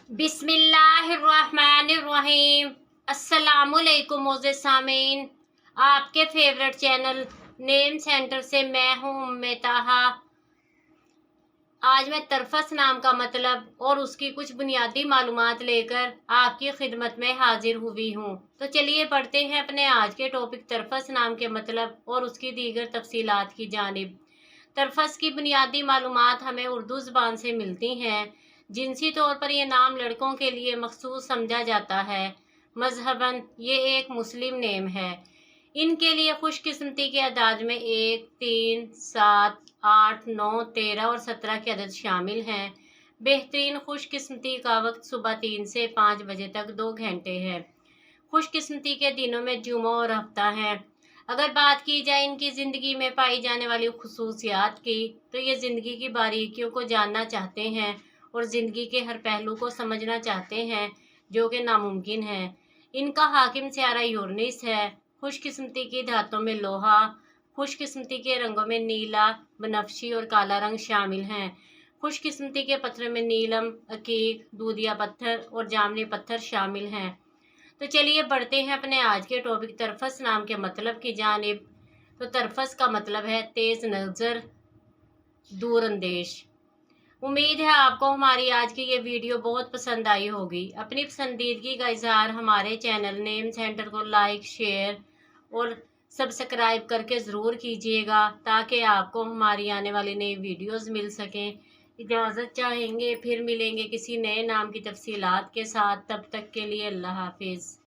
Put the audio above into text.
बिस्मिल्लाहिर्रहमानिर्रहीम। अस्सलामुअलैकुम मोअज़्ज़िज़ सामीन, आपके फेवरेट चैनल नेम सेंटर से मैं हूँ उम्मे ताहा। आज मैं तरफस नाम का मतलब और उसकी कुछ बुनियादी मालूमात लेकर आपकी खिदमत में हाजिर हुई हूँ। तो चलिए पढ़ते हैं अपने आज के टॉपिक तरफस नाम के मतलब और उसकी दीगर तफसीलात की जानिब। तरफस की बुनियादी मालूमात हमें उर्दू ज़बान से मिलती हैं। जिनसी तौर पर यह नाम लड़कों के लिए मखसूस समझा जाता है। मजहबन ये एक मुस्लिम नेम है। इनके लिए खुशकिस्मती के अदाद में 1, 3, 7, 8, 9, 13 और 17 के अदद शामिल हैं। बेहतरीन खुशकिस्मती का वक्त सुबह 3 से 5 बजे तक 2 घंटे है। खुशकिस्मती के दिनों में जुमा और हफ्ता है। अगर बात की जाए इनकी ज़िंदगी में पाई जाने वाली खुसूसियात की, तो ये ज़िंदगी की बारीकियों को जानना चाहते हैं और ज़िंदगी के हर पहलू को समझना चाहते हैं, जो कि नामुमकिन है। इनका हाकिम सियारा यूरेनस है। खुशकिस्मती की धातों में लोहा, खुशकिस्मती के रंगों में नीला, बनफशी और काला रंग शामिल हैं। खुशकिस्मती के पत्थर में नीलम, अकीक, दूधिया पत्थर और जामनी पत्थर शामिल हैं। तो चलिए बढ़ते हैं अपने आज के टॉपिक तरफस नाम के मतलब की जानिब। तो तरफस का मतलब है तेज नज़र, दूर अंदेश। उम्मीद है आपको हमारी आज की ये वीडियो बहुत पसंद आई होगी। अपनी पसंदीदगी का इजहार हमारे चैनल नेम सेंटर को लाइक, शेयर और सब्सक्राइब करके ज़रूर कीजिएगा, ताकि आपको हमारी आने वाली नई वीडियोस मिल सकें। इजाज़त चाहेंगे, फिर मिलेंगे किसी नए नाम की तफसीलात के साथ। तब तक के लिए अल्लाह हाफिज़।